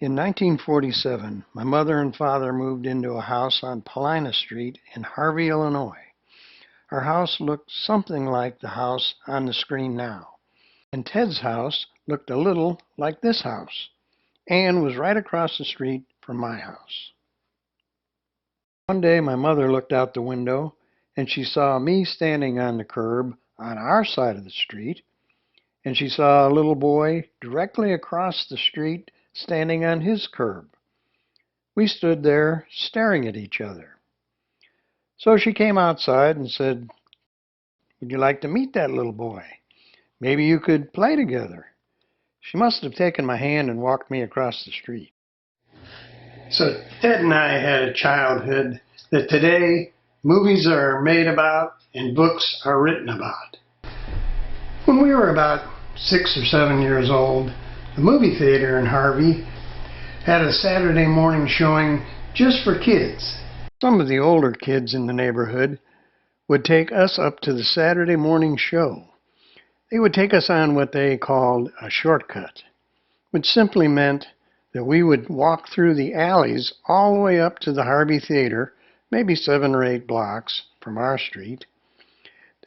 In 1947, my mother and father moved into a house on Paulina Street in Harvey, Illinois. Our house looked something like the house on the screen now. And Ted's house looked a little like this house and was right across the street from my house. One day my mother looked out the window and she saw me standing on the curb on our side of the street, and she saw a little boy directly across the street standing on his curb. We stood there staring at each other. So she came outside and said, "Would you like to meet that little boy? Maybe you could play together." She must have taken my hand and walked me across the street. So Ted and I had a childhood that today movies are made about and books are written about. When we were about 6 or 7 years old, the movie theater in Harvey had a Saturday morning showing just for kids. Some of the older kids in the neighborhood would take us up to the Saturday morning show. They would take us on what they called a shortcut, which simply meant that we would walk through the alleys all the way up to the Harvey Theater, maybe 7 or 8 blocks from our street.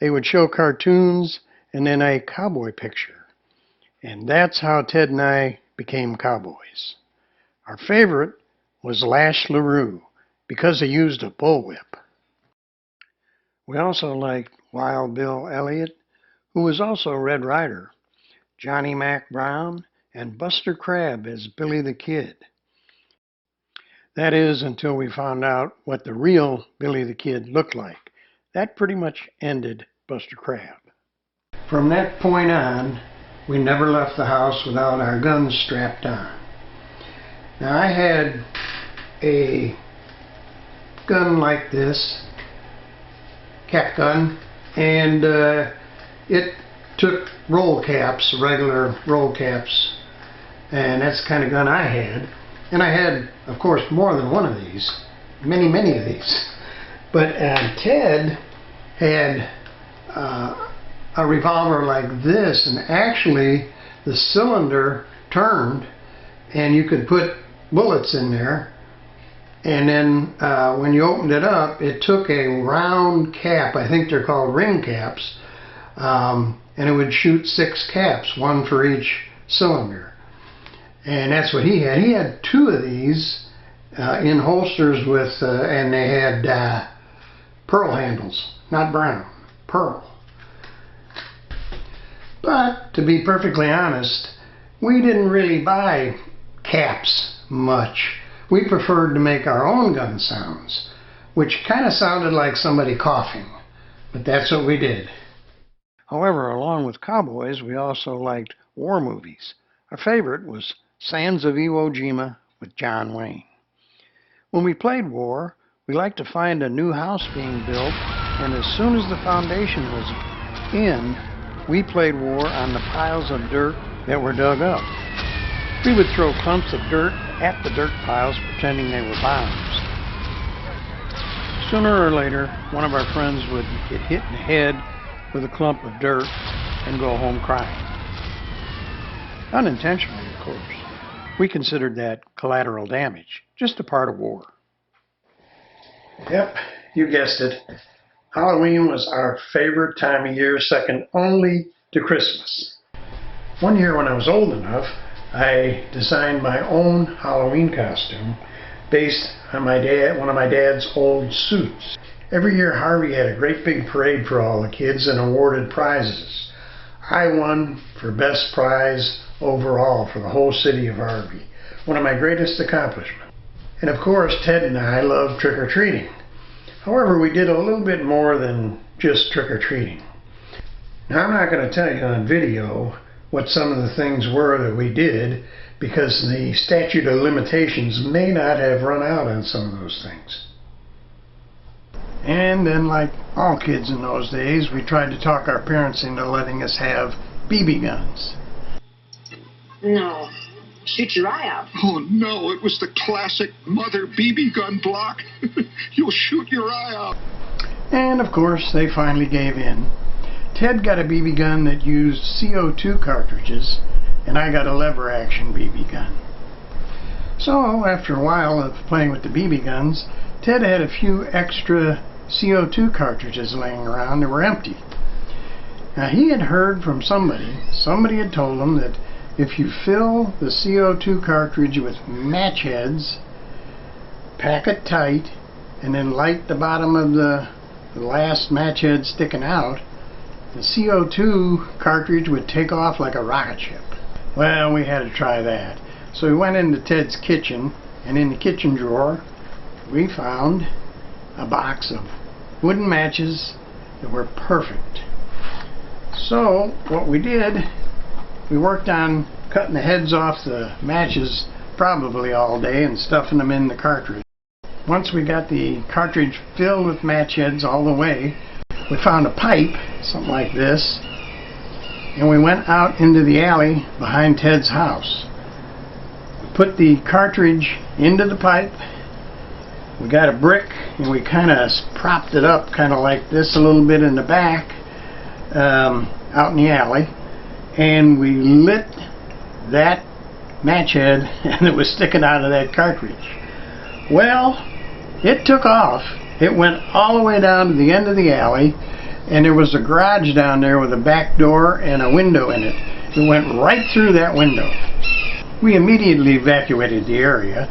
They would show cartoons and then a cowboy picture. And that's how Ted and I became cowboys. Our favorite was Lash LaRue because he used a bullwhip. We also liked Wild Bill Elliott, who was also Red Ryder, Johnny Mack Brown, and Buster Crabbe as Billy the Kid. That is, until we found out what the real Billy the Kid looked like. That pretty much ended Buster Crabbe. From that point on, we never left the house without our guns strapped on. Now, I had a gun like this, cap gun, and it took roll caps, regular roll caps, and that's the kind of gun I had. And I had, of course, more than one of these, many of these. But Ted had a revolver like this, and actually the cylinder turned and you could put bullets in there, and then when you opened it up, it took a round cap, I think they're called ring caps, and it would shoot 6 caps, 1 for each cylinder. And that's what he had. He had 2 of these in holsters with, and they had pearl handles, not brown, pearl. But to be perfectly honest, we didn't really buy caps much. We preferred to make our own gun sounds, which kind of sounded like somebody coughing, but that's what we did. However, along with cowboys, we also liked war movies. Our favorite was Sands of Iwo Jima with John Wayne. When we played war, we liked to find a new house being built, and as soon as the foundation was in, we played war on the piles of dirt that were dug up. We would throw clumps of dirt at the dirt piles, pretending they were bombs. Sooner or later, one of our friends would get hit in the head with a clump of dirt and go home crying. Unintentionally, of course. We considered that collateral damage, just a part of war. Yep, you guessed it. Halloween was our favorite time of year, second only to Christmas. One year when I was old enough, I designed my own Halloween costume based on one of my dad's old suits. Every year Harvey had a great big parade for all the kids and awarded prizes. I won for best prize overall for the whole city of Harvey. One of my greatest accomplishments. And of course, Ted and I loved trick-or-treating. However, we did a little bit more than just trick-or-treating. Now, I'm not going to tell you on video what some of the things were that we did, because the statute of limitations may not have run out on some of those things. And then, like all kids in those days, we tried to talk our parents into letting us have BB guns. No. Shoot your eye out. Oh, no, it was the classic mother BB gun block. You'll shoot your eye out. And, of course, they finally gave in. Ted got a BB gun that used CO2 cartridges, and I got a lever-action BB gun. So, after a while of playing with the BB guns, Ted had a few extra CO2 cartridges laying around that were empty. Now, he had heard from somebody had told him that if you fill the CO2 cartridge with match heads, pack it tight, and then light the bottom of the last match head sticking out, the CO2 cartridge would take off like a rocket ship. Well, we had to try that. So we went into Ted's kitchen, and in the kitchen drawer we found a box of wooden matches that were perfect. So what we did, we worked on cutting the heads off the matches probably all day and stuffing them in the cartridge. Once we got the cartridge filled with match heads all the way, we found a pipe, something like this, and we went out into the alley behind Ted's house. We put the cartridge into the pipe. We got a brick and we kind of propped it up kind of like this a little bit in the back out in the alley, and we lit that match head and it was sticking out of that cartridge. Well, it took off. It went all the way down to the end of the alley, and there was a garage down there with a back door and a window in it. It went right through that window. We immediately evacuated the area.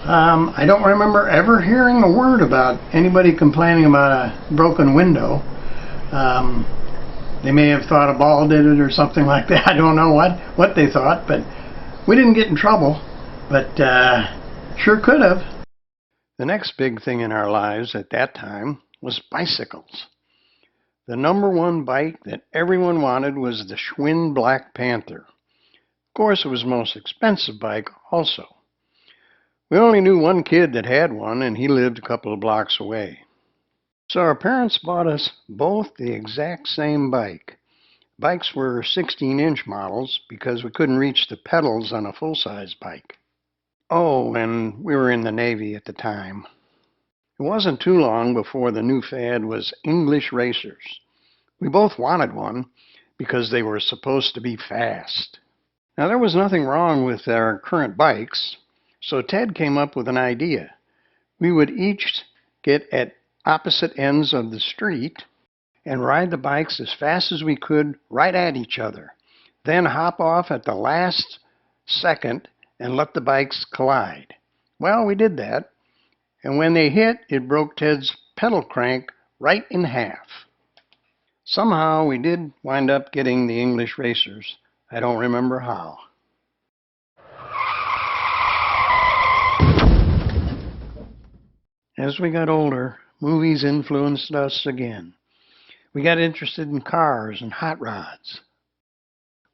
I don't remember ever hearing a word about anybody complaining about a broken window. They may have thought a ball did it or something like that. I don't know what they thought, but we didn't get in trouble, but sure could have. The next big thing in our lives at that time was bicycles. The #1 bike that everyone wanted was the Schwinn Black Panther. Of course, it was the most expensive bike also. We only knew one kid that had one, and he lived a couple of blocks away. So our parents bought us both the exact same bike. Bikes were 16-inch models because we couldn't reach the pedals on a full-size bike. Oh, and we were in the Navy at the time. It wasn't too long before the new fad was English racers. We both wanted one because they were supposed to be fast. Now, there was nothing wrong with our current bikes, so Ted came up with an idea. We would each get at opposite ends of the street and ride the bikes as fast as we could right at each other, then hop off at the last second and let the bikes collide. Well, we did that, and when they hit, it broke Ted's pedal crank right in half. Somehow we did wind up getting the English racers. I don't remember how. As we got older, movies influenced us again. We got interested in cars and hot rods.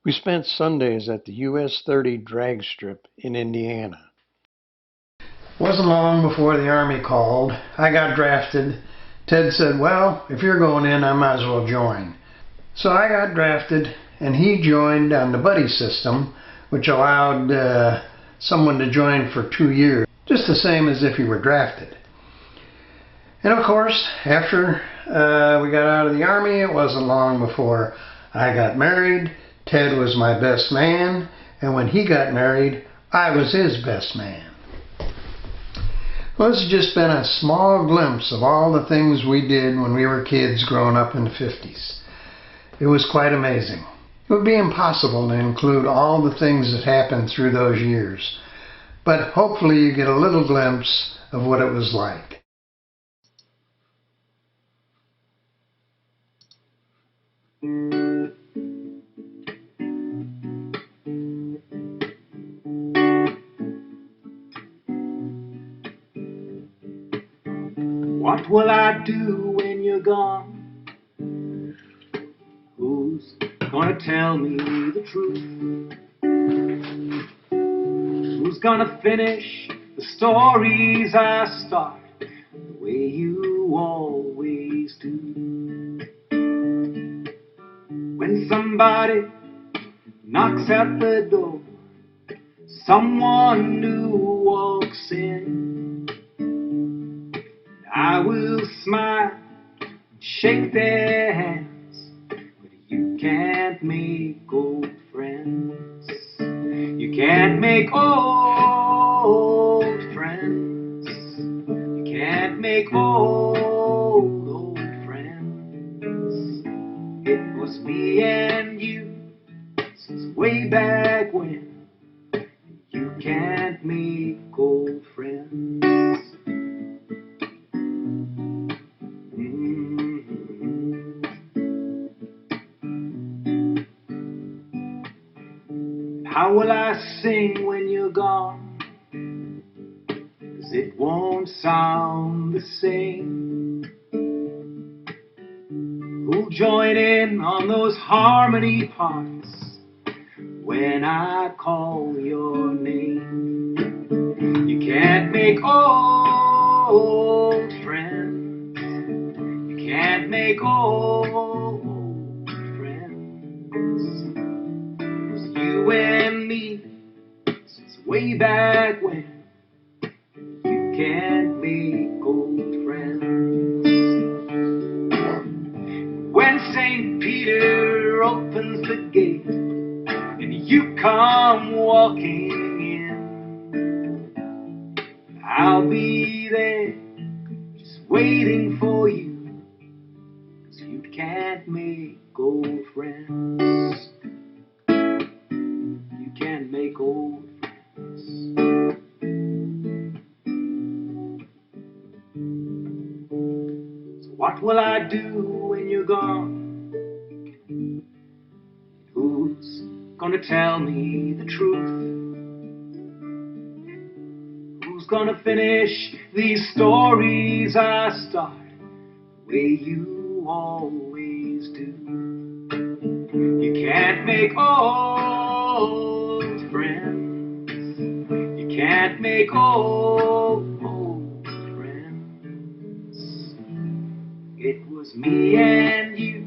We spent Sundays at the US 30 drag strip in Indiana. It wasn't long before the Army called. I got drafted. Ted said, well, if you're going in, I might as well join. So I got drafted, and he joined on the buddy system, which allowed someone to join for 2 years, just the same as if he were drafted. And of course, after we got out of the Army, it wasn't long before I got married. Ted was my best man, and when he got married, I was his best man. Well, this has just been a small glimpse of all the things we did when we were kids growing up in the 50s. It was quite amazing. It would be impossible to include all the things that happened through those years, but hopefully you get a little glimpse of what it was like. What will I do when you're gone? Who's gonna tell me the truth? Who's gonna finish the stories I start the way you always do? When somebody knocks at the door, someone new walks in, I will smile, shake their hands, but you can't make old friends. You can't make old old friends. You can't make old friends. It was me and you since way back when. You can't make old friends. How will I sing when you're gone? 'Cause it won't sound the same. Who'll join in on those harmony parts when I call your name? You can't make old friends. You can't make old friends. It was you and me since way back when. You can't make old friends. When St. Peter opens the gate and you come walking in, I'll be there just waiting for you. 'Cause you can't make old friends. You can't make old friends. So what will I do when you're gone? Who's gonna tell me the truth? Who's gonna finish these stories I start the way you always do? You can't make old friends. You can't make old friends. It was me and you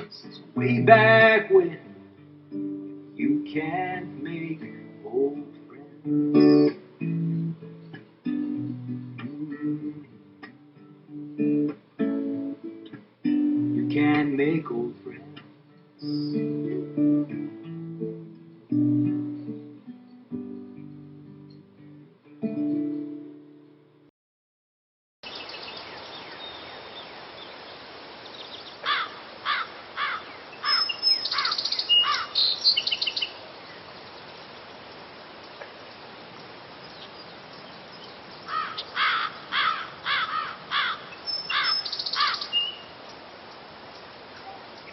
since way back when. You can't